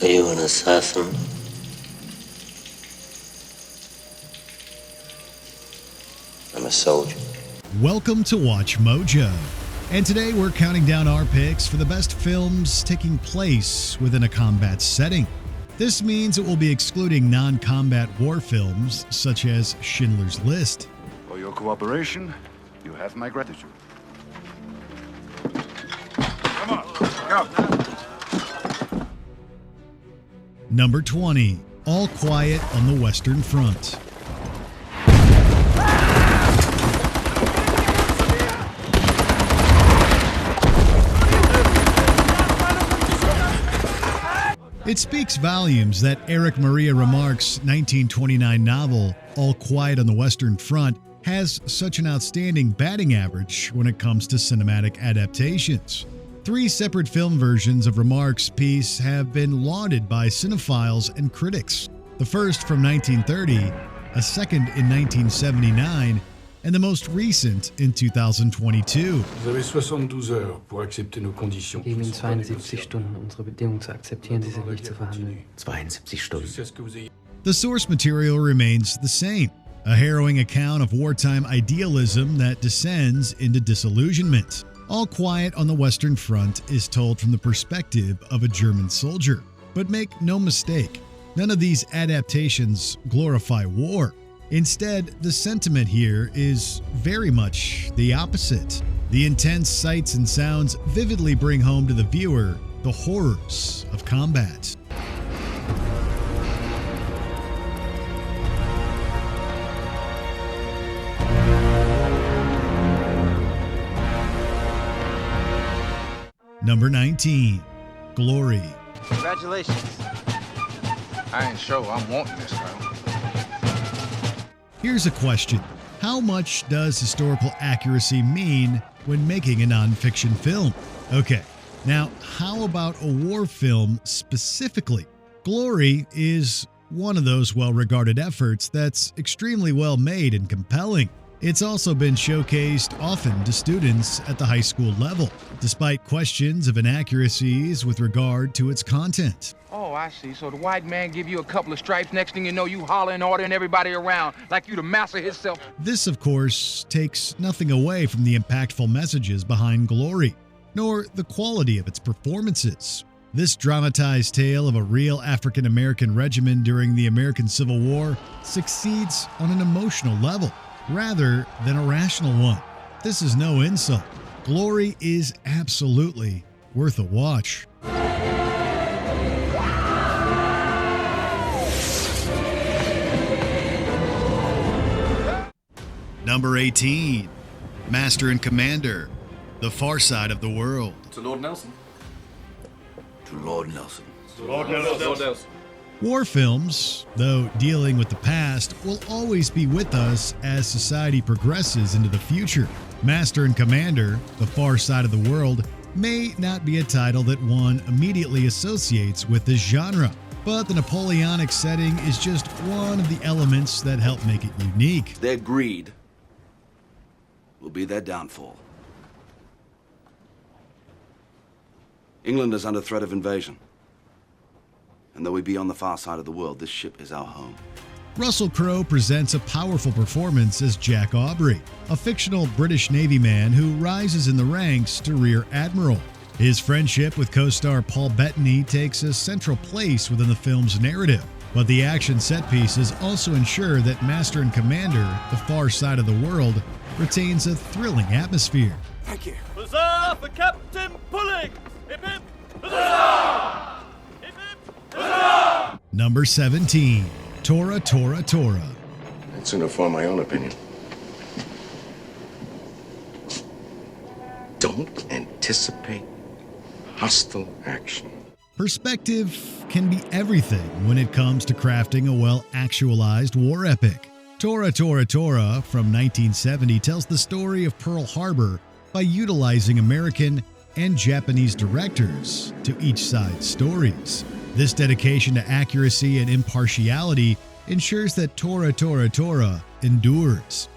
Are you an assassin? I'm a soldier. Welcome to Watch Mojo. And today we're counting down our picks for the best films taking place within a combat setting. This means it will be excluding non-combat war films such as Schindler's List. For your cooperation, you have my gratitude. Come on, go. Number 20, All Quiet on the Western Front. It speaks volumes that Erich Maria Remarque's 1929 novel, All Quiet on the Western Front, has such an outstanding batting average when it comes to cinematic adaptations. 3 separate film versions of Remarque's piece have been lauded by cinephiles and critics. The first from 1930, a second in 1979, and the most recent in 2022. Vous avez 72 heures pour accepter nos conditions. Geben Ihnen 72 Stunden, unsere Bedingungen zu akzeptieren. Sie sind nicht zu verhandeln. 72 Stunden. The source material remains the same, a harrowing account of wartime idealism that descends into disillusionment. All Quiet on the Western Front is told from the perspective of a German soldier. But make no mistake, none of these adaptations glorify war. Instead, the sentiment here is very much the opposite. The intense sights and sounds vividly bring home to the viewer the horrors of combat. Number 19, Glory. Congratulations. I ain't sure I'm wanting this, girl. Here's a question. How much does historical accuracy mean when making a nonfiction film? Okay, now how about a war film specifically? Glory is one of those well-regarded efforts that's extremely well made and compelling. It's also been showcased often to students at the high school level, despite questions of inaccuracies with regard to its content. Oh, I see. So the white man give you a couple of stripes, next thing you know, you hollering, ordering everybody around like you the master himself. This, of course, takes nothing away from the impactful messages behind Glory, nor the quality of its performances. This dramatized tale of a real African-American regiment during the American Civil War succeeds on an emotional level, rather than a rational one. This is no insult. Glory is absolutely worth a watch. Number 18, Master and Commander, The Far Side of the World. To Lord Nelson. To Lord Nelson. Lord Nelson. War films, though dealing with the past, will always be with us as society progresses into the future. Master and Commander, The Far Side of the World, may not be a title that one immediately associates with this genre, but the Napoleonic setting is just one of the elements that help make it unique. Their greed will be their downfall. England is under threat of invasion. And though we be on the far side of the world, this ship is our home. Russell Crowe presents a powerful performance as Jack Aubrey, a fictional British Navy man who rises in the ranks to Rear Admiral. His friendship with co-star Paul Bettany takes a central place within the film's narrative, but the action set pieces also ensure that Master and Commander, The Far Side of the World, retains a thrilling atmosphere. Thank you. Huzzah for Captain Pulling! Hip hip! Huzzah! Hip hip! Huzzah! Number 17, Torah Torah Torah. I'd sooner form my own opinion. Don't anticipate hostile action. Perspective can be everything when it comes to crafting a well-actualized war epic. Torah Torah Torah from 1970 tells the story of Pearl Harbor by utilizing American and Japanese directors to each side's stories. This dedication to accuracy and impartiality ensures that Torah Torah Torah endures.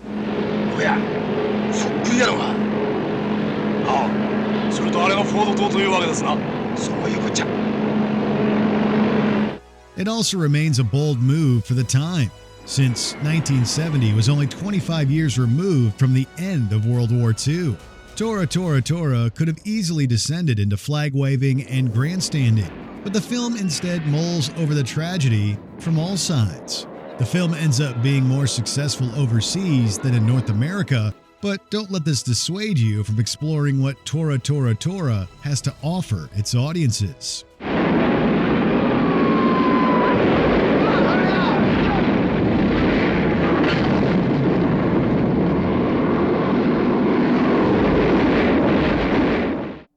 そっくりやろが。ああ、それとあれがフォード島というわけですな。そういうこっちゃ。It also remains a bold move for the time, since 1970 was only 25 years removed from the end of World War II. Torah Torah Torah could have easily descended into flag-waving and grandstanding, but the film instead mulls over the tragedy from all sides. The film ends up being more successful overseas than in North America, but don't let this dissuade you from exploring what Torah Torah Torah has to offer its audiences.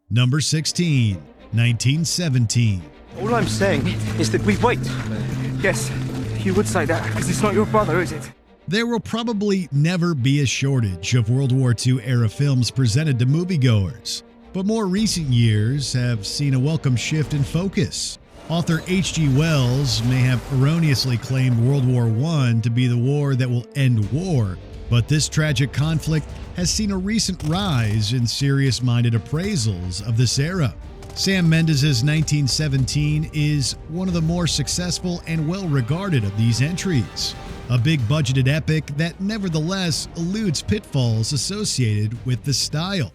Number 16, 1917. All I'm saying is that we wait. Yes, you would say that because it's not your brother, is it? There will probably never be a shortage of World War II era films presented to moviegoers, but more recent years have seen a welcome shift in focus. Author H.G. Wells may have erroneously claimed World War I to be the war that will end war, but this tragic conflict has seen a recent rise in serious-minded appraisals of this era. Sam Mendes' 1917 is one of the more successful and well-regarded of these entries. A big-budgeted epic that nevertheless eludes pitfalls associated with the style.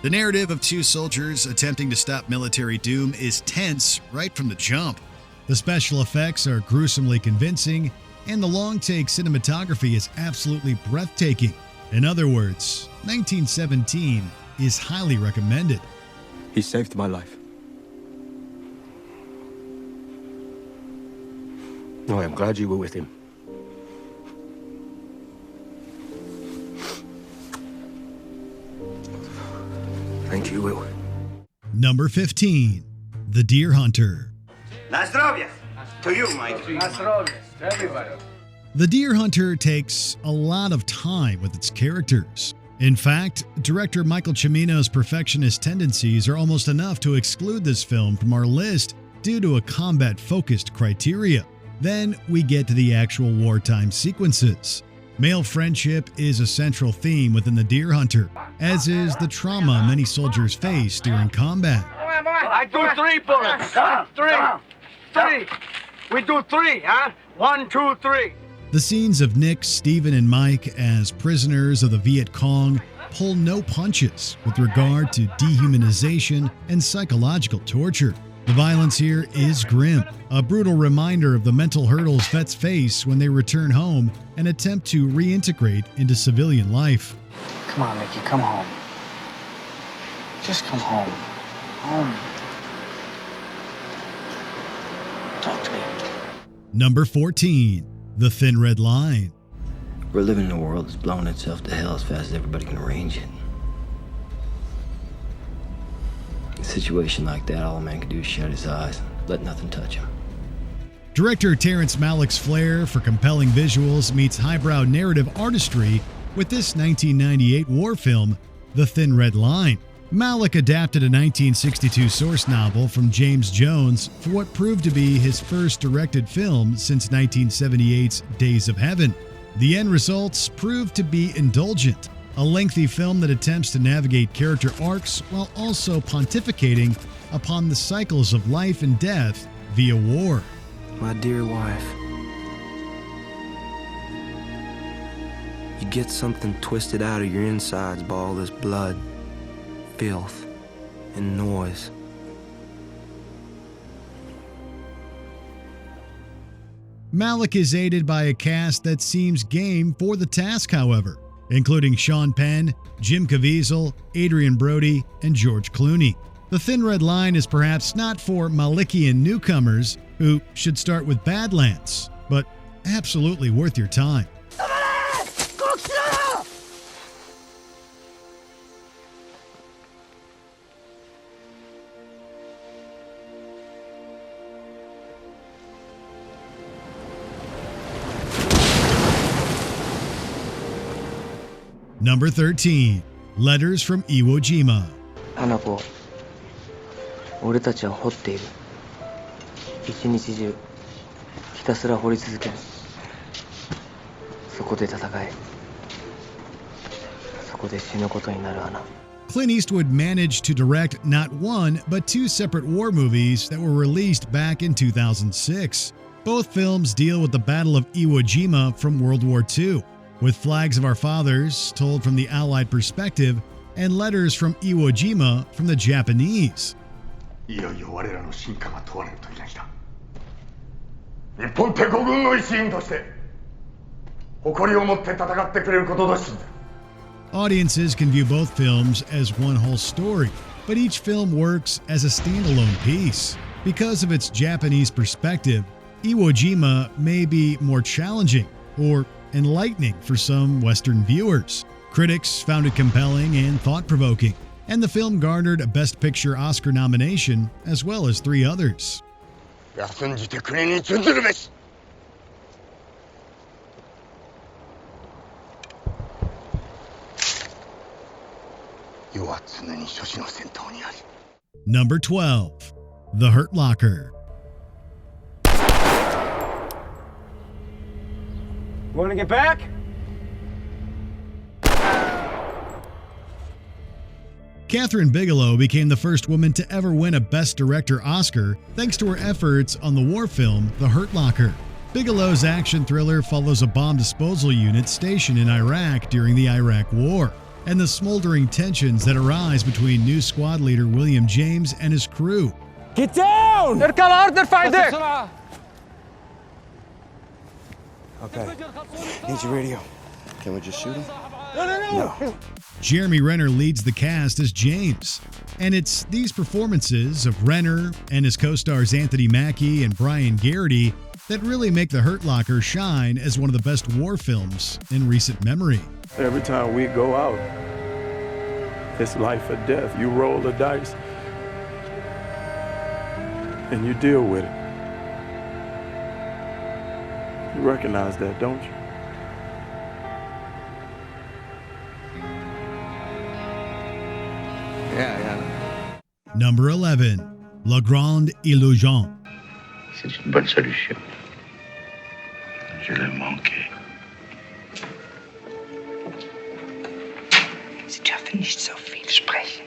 The narrative of two soldiers attempting to stop military doom is tense right from the jump. The special effects are gruesomely convincing, and the long-take cinematography is absolutely breathtaking. In other words, 1917 is highly recommended. He saved my life. No, I'm glad you were with him. Thank you, Will. Number 15, The Deer Hunter. Na zdrowie! To you, Mike. Na zdrowie, everybody. The Deer Hunter takes a lot of time with its characters. In fact, director Michael Cimino's perfectionist tendencies are almost enough to exclude this film from our list due to a combat-focused criteria. Then we get to the actual wartime sequences. Male friendship is a central theme within The Deer Hunter, as is the trauma many soldiers face during combat. I do 3 bullets. 3. We do 3, huh? 1, 2, 3. The scenes of Nick, Steven, and Mike as prisoners of the Viet Cong pull no punches with regard to dehumanization and psychological torture. The violence here is grim, a brutal reminder of the mental hurdles vets face when they return home and attempt to reintegrate into civilian life. Come on, Mickey, come home. Just come home. Home. Talk to me. Number 14, The Thin Red Line. We're living in a world that's blowing itself to hell as fast as everybody can arrange it. In a situation like that, all a man can do is shut his eyes, let nothing touch him. Director Terrence Malick's flair for compelling visuals meets highbrow narrative artistry with this 1998 war film, The Thin Red Line. Malick adapted a 1962 source novel from James Jones for what proved to be his first directed film since 1978's Days of Heaven. The end results proved to be indulgent, a lengthy film that attempts to navigate character arcs while also pontificating upon the cycles of life and death via war. My dear wife, you get something twisted out of your insides by all this blood, filth, and noise. Malick is aided by a cast that seems game for the task, however, including Sean Penn, Jim Caviezel, Adrian Brody, and George Clooney. The Thin Red Line is perhaps not for Malickian newcomers who should start with Badlands, but absolutely worth your time. Number 13, Letters from Iwo Jima. 花子、俺たちは掘っている。一日中ひたすら掘り続ける。そこで戦い、そこで死ぬことになる穴。Clint Eastwood managed to direct not one, but two separate war movies that were released back in 2006. Both films deal with the Battle of Iwo Jima from World War II, with flags of our fathers told from the Allied perspective and letters from Iwo Jima from the Japanese. いよいよ我らの真価が問われる時が来た。日本帝国軍の一員として誇りを持って戦ってくれることと信じる。Audiences can view both films as one whole story, but each film works as a standalone piece. Because of its Japanese perspective, Iwo Jima may be more challenging or enlightening for some Western viewers. Critics found it compelling and thought-provoking, and the film garnered a Best Picture Oscar nomination as well as 3 others. 休んじて国に準ずるべし。世は常に諸子の先頭にあり。Number 12. The Hurt Locker. Want to get back? Catherine Bigelow became the first woman to ever win a Best Director Oscar thanks to her efforts on the war film The Hurt Locker. Bigelow's action thriller follows a bomb disposal unit stationed in Iraq during the Iraq War, and the smoldering tensions that arise between new squad leader William James and his crew. Get down! Okay. Need your radio. Can we just shoot him? No. Jeremy Renner leads the cast as James, and it's these performances of Renner and his co-stars Anthony Mackie and Brian Garrity that really make The Hurt Locker shine as one of the best war films in recent memory. Every time we go out, it's life or death. You roll the dice and you deal with it. You recognize that, don't you? Yeah. Number 11. La Grande Illusion. C'est une bonne solution. Je l'ai manqué. Sie dürfen nicht so viel sprechen.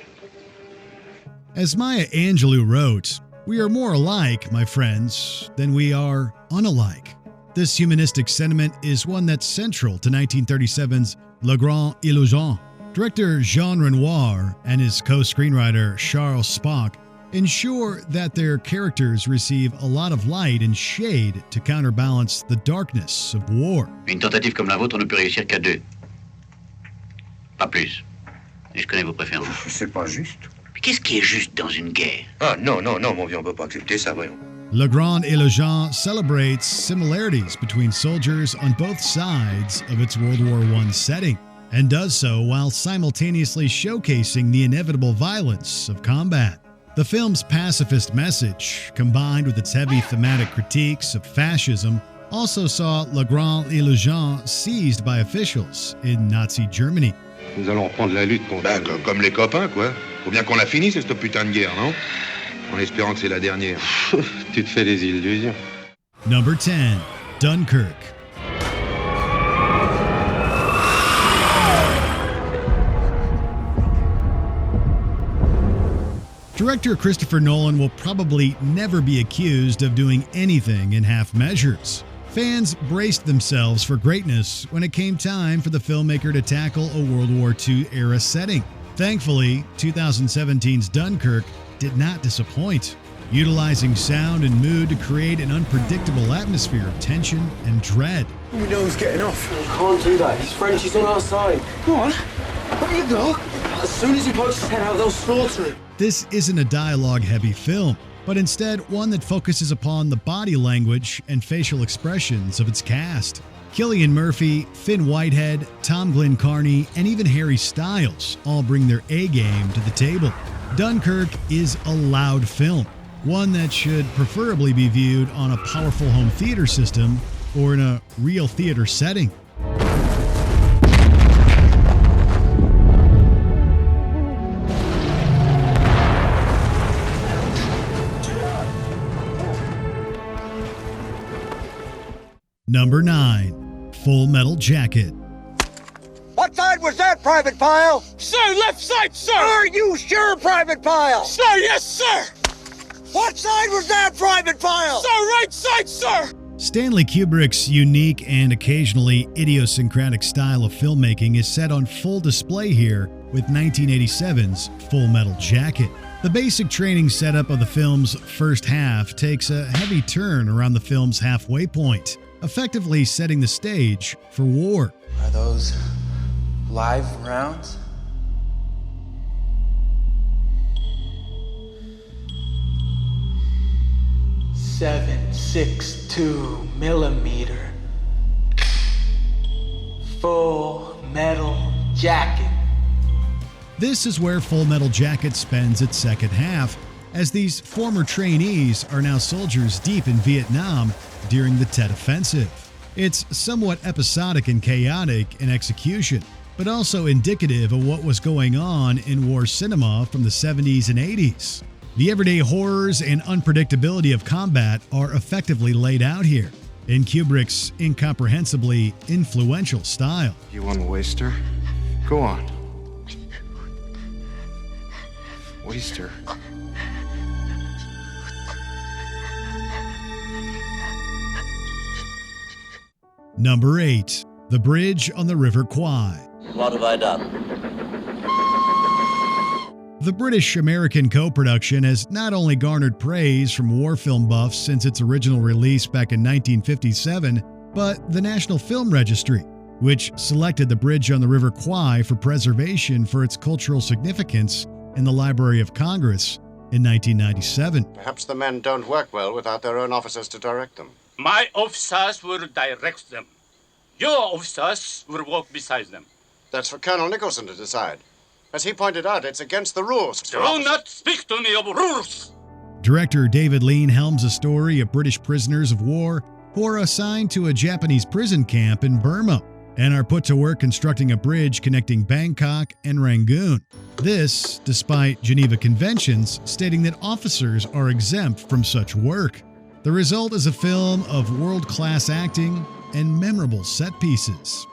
As Maya Angelou wrote, "We are more alike, my friends, than we are unalike." This humanistic sentiment is one that's central to 1937's La Grande Illusion. Director Jean Renoir and his co-screenwriter Charles Spock ensure that their characters receive a lot of light and shade to counterbalance the darkness of war. Une tentative comme la vôtre ne peut réussir qu'à 2. Pas plus. Et je connais vos préférences. C'est pas juste. Mais qu'est-ce qui est juste dans une guerre? Ah non, mon vieux, on peut pas accepter ça, voyons. La Grande Illusion celebrates similarities between soldiers on both sides of its World War I setting, and does so while simultaneously showcasing the inevitable violence of combat. The film's pacifist message, combined with its heavy thematic critiques of fascism, also saw La Grande Illusion seized by officials in Nazi Germany. Nous allons reprendre la lutte contre... comme les copains, quoi. Faut bien qu'on la finisse, cette putain de guerre, non? En espérant que c'est la dernière. Tu te fais des illusions. Number 10. Dunkirk. Director Christopher Nolan will probably never be accused of doing anything in half measures. Fans braced themselves for greatness when it came time for the filmmaker to tackle a World War II era setting. Thankfully, 2017's Dunkirk did not disappoint, utilizing sound and mood to create an unpredictable atmosphere of tension and dread. You know who's getting off. We can't do that. He's French. He's on our side. Go on. Where you go? As soon as he pokes his head out, they'll slaughter him. This isn't a dialogue-heavy film, but instead one that focuses upon the body language and facial expressions of its cast. Cillian Murphy, Finn Whitehead, Tom Glencarney, and even Harry Styles all bring their A-game to the table. Dunkirk is a loud film, one that should preferably be viewed on a powerful home theater system or in a real theater setting. Number 9. Full Metal Jacket. What side was that, Private Pyle? Sir, left side, sir! Are you sure, Private Pyle? Sir, yes, sir! What side was that, Private Pyle? Sir, right side, sir! Stanley Kubrick's unique and occasionally idiosyncratic style of filmmaking is set on full display here with 1987's Full Metal Jacket. The basic training setup of the film's first half takes a heavy turn around the film's halfway point, effectively setting the stage for war. Are those live rounds? .762 millimeter. Full Metal Jacket. This is where Full Metal Jacket spends its second half, as these former trainees are now soldiers deep in Vietnam during the Tet Offensive. It's somewhat episodic and chaotic in execution, but also indicative of what was going on in war cinema from the 70s and 80s. The everyday horrors and unpredictability of combat are effectively laid out here in Kubrick's incomprehensibly influential style. You want to waste her? Go on. Waste her. Number 8. The Bridge on the River Kwai. What have I done? The British-American co-production has not only garnered praise from war film buffs since its original release back in 1957, but the National Film Registry, which selected the Bridge on the River Kwai for preservation for its cultural significance in the Library of Congress in 1997. Perhaps the men don't work well without their own officers to direct them. My officers will direct them. Your officers will walk beside them. That's for Colonel Nicholson to decide. As he pointed out, it's against the rules. Do not speak to me of rules! Director David Lean helms a story of British prisoners of war who are assigned to a Japanese prison camp in Burma and are put to work constructing a bridge connecting Bangkok and Rangoon. This, despite Geneva Conventions stating that officers are exempt from such work. The result is a film of world-class acting and memorable set pieces.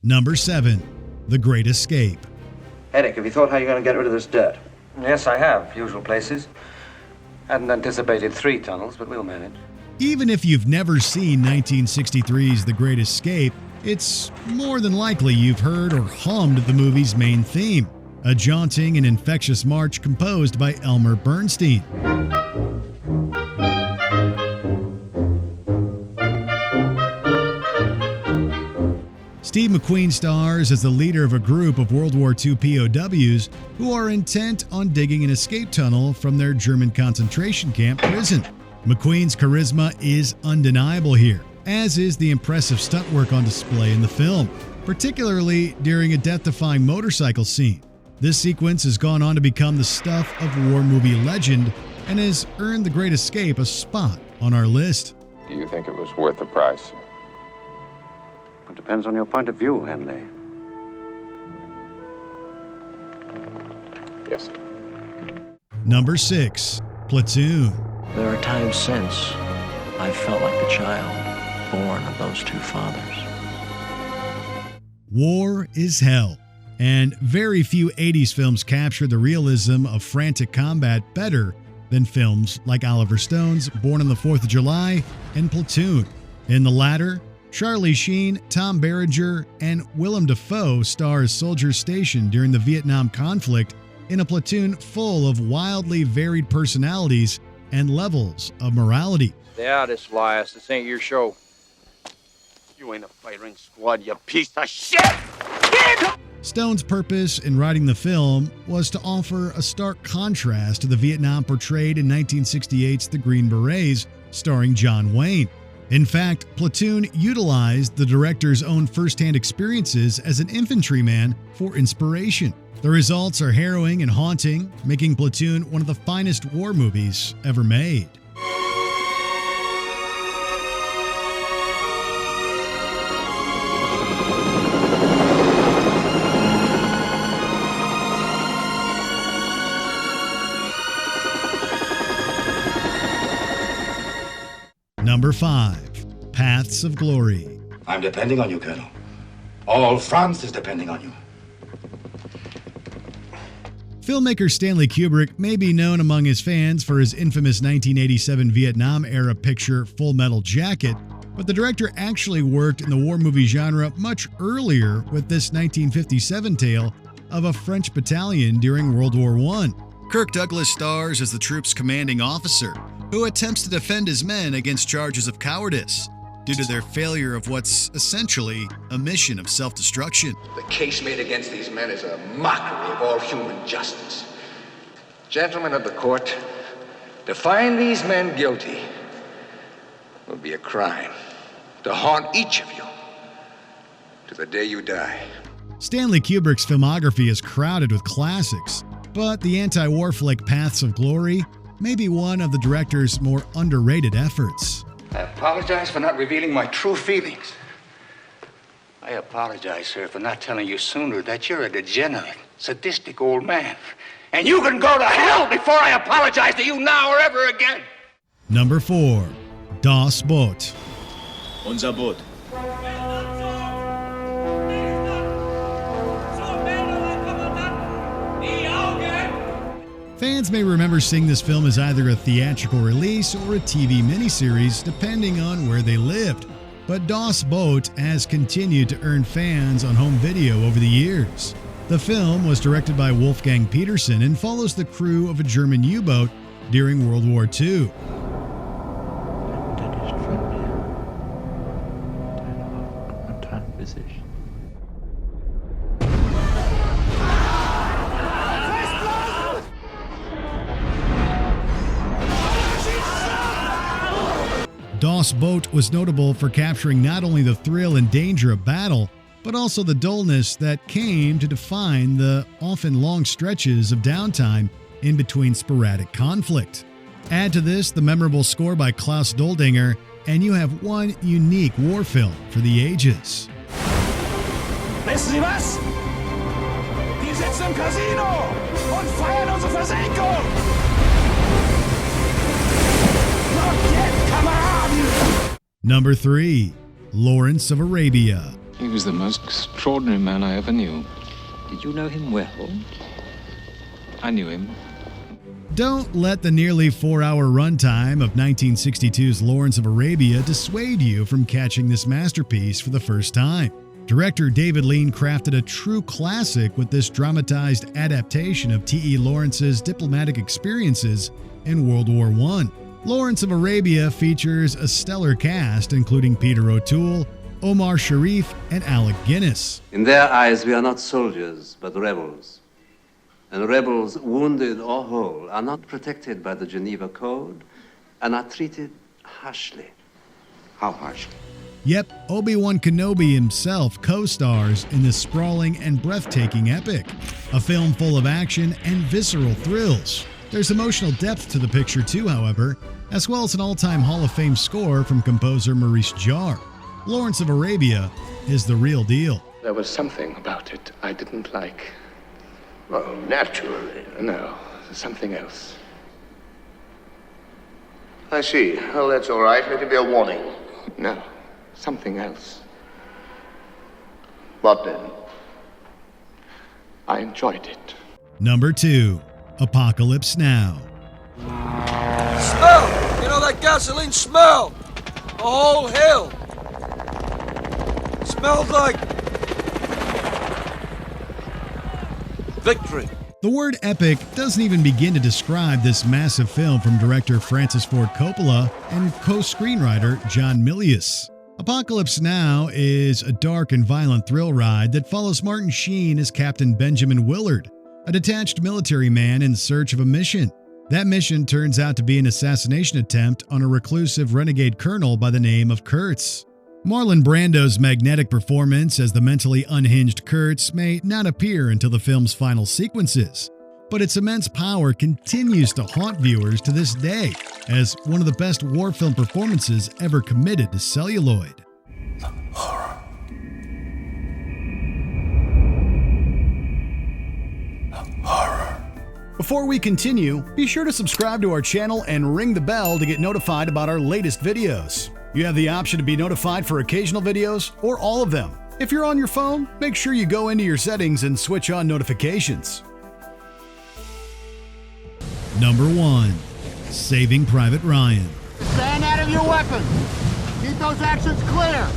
Number 7. The Great Escape. Eric, have you thought how you're going to get rid of this dirt? Yes, I have. Usual places. Hadn't anticipated 3 tunnels, but we'll manage. Even if you've never seen 1963's The Great Escape, it's more than likely you've heard or hummed the movie's main theme, a jaunting and infectious march composed by Elmer Bernstein. Steve McQueen stars as the leader of a group of World War II POWs who are intent on digging an escape tunnel from their German concentration camp prison. McQueen's charisma is undeniable here, as is the impressive stunt work on display in the film, particularly during a death-defying motorcycle scene. This sequence has gone on to become the stuff of war movie legend and has earned The Great Escape a spot on our list. Do you think it was worth the price? It depends on your point of view, Henley. Yes. Number 6. Platoon. There are times since I've felt like the child born of those two fathers. War is hell, and very few 80s films capture the realism of frantic combat better than films like Oliver Stone's Born on the 4th of July and Platoon. In the latter, Charlie Sheen, Tom Berenger, and Willem Dafoe star as soldiers stationed during the Vietnam conflict in a platoon full of wildly varied personalities and levels of morality. Stay out of this, Elias. This ain't your show. You ain't a firing squad, you piece of shit! Stone's purpose in writing the film was to offer a stark contrast to the Vietnam portrayed in 1968's The Green Berets, starring John Wayne. In fact, Platoon utilized the director's own first-hand experiences as an infantryman for inspiration. The results are harrowing and haunting, making Platoon one of the finest war movies ever made. Number 5. Paths of Glory. I'm depending on you, Colonel. All France is depending on you. Filmmaker Stanley Kubrick may be known among his fans for his infamous 1987 Vietnam-era picture Full Metal Jacket, but the director actually worked in the war movie genre much earlier with this 1957 tale of a French battalion during World War I. Kirk Douglas stars as the troop's commanding officer, who attempts to defend his men against charges of cowardice due to their failure of what's essentially a mission of self-destruction. The case made against these men is a mockery of all human justice. Gentlemen of the court, to find these men guilty will be a crime to haunt each of you to the day you die. Stanley Kubrick's filmography is crowded with classics, but the anti-war flick Paths of Glory may be one of the director's more underrated efforts. I apologize for not revealing my true feelings. I apologize, sir, for not telling you sooner that you're a degenerate, sadistic old man. And you can go to hell before I apologize to you now or ever again. Number 4. Das Boot. Unser Boot. Fans may remember seeing this film as either a theatrical release or a TV miniseries, depending on where they lived. But Das Boot has continued to earn fans on home video over the years. The film was directed by Wolfgang Petersen and follows the crew of a German U-boat during World War II. Das Boot was notable for capturing not only the thrill and danger of battle, but also the dullness that came to define the often long stretches of downtime in between sporadic conflict. Add to this the memorable score by Klaus Doldinger, and you have one unique war film for the ages. Wissen Sie was? Die sitzen im Casino und feiern unsere Versenkung! Not yet, Kameraden! Number 3. Lawrence of Arabia. He was the most extraordinary man I ever knew. Did you know him well? I knew him. Don't let the nearly 4-hour runtime of 1962's Lawrence of Arabia dissuade you from catching this masterpiece for the first time. Director David Lean crafted a true classic with this dramatized adaptation of T.E. Lawrence's diplomatic experiences in World War I. Lawrence of Arabia features a stellar cast including Peter O'Toole, Omar Sharif, and Alec Guinness. In their eyes, we are not soldiers, but rebels. And rebels, wounded or whole, are not protected by the Geneva Code and are treated harshly. How harshly? Yep, Obi-Wan Kenobi himself co-stars in this sprawling and breathtaking epic, a film full of action and visceral thrills. There's emotional depth to the picture too, however, as well as an all-time Hall of Fame score from composer Maurice Jarre. Lawrence of Arabia is the real deal. There was something about it I didn't like. Well, naturally. No, something else. I see. Well, that's all right. Let it be a warning. No, something else. What then? I enjoyed it. Number 2. Apocalypse Now. Smell! You know that gasoline smell? The whole hill. Smells like victory. The word epic doesn't even begin to describe this massive film from director Francis Ford Coppola and co-screenwriter John Milius. Apocalypse Now is a dark and violent thrill ride that follows Martin Sheen as Captain Benjamin Willard, a detached military man in search of a mission. That mission turns out to be an assassination attempt on a reclusive renegade colonel by the name of Kurtz. Marlon Brando's magnetic performance as the mentally unhinged Kurtz may not appear until the film's final sequences, but its immense power continues to haunt viewers to this day as one of the best war film performances ever committed to celluloid. Before we continue, be sure to subscribe to our channel and ring the bell to get notified about our latest videos. You have the option to be notified for occasional videos or all of them. If you're on your phone, make sure you go into your settings and switch on notifications. Number 1. Saving Private Ryan. Stand out of your weapons. Keep those actions clear.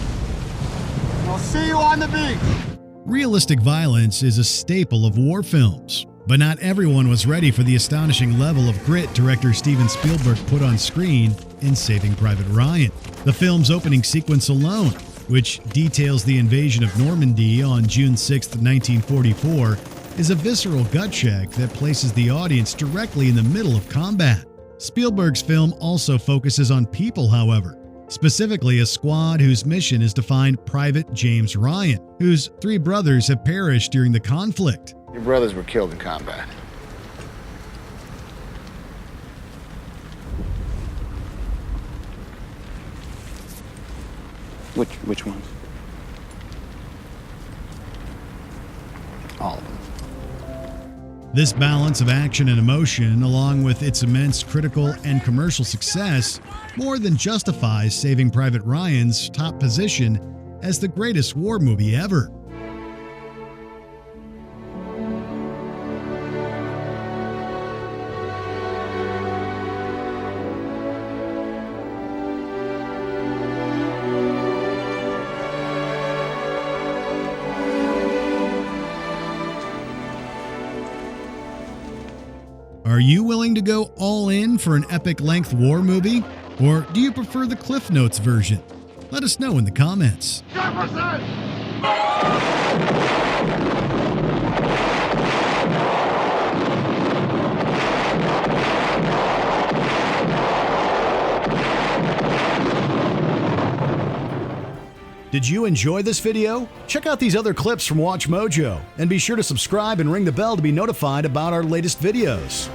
I'll see you on the beach. Realistic violence is a staple of war films, but not everyone was ready for the astonishing level of grit director Steven Spielberg put on screen in Saving Private Ryan. The film's opening sequence alone, which details the invasion of Normandy on June 6, 1944, is a visceral gut check that places the audience directly in the middle of combat. Spielberg's film also focuses on people, however, specifically a squad whose mission is to find Private James Ryan, whose 3 brothers have perished during the conflict. Your brothers were killed in combat. Which ones? All of them. This balance of action and emotion, along with its immense critical and commercial success, more than justifies Saving Private Ryan's top position as the greatest war movie ever. Are you willing to go all in for an epic-length war movie? Or do you prefer the Cliff Notes version? Let us know in the comments. Did you enjoy this video? Check out these other clips from WatchMojo, and be sure to subscribe and ring the bell to be notified about our latest videos.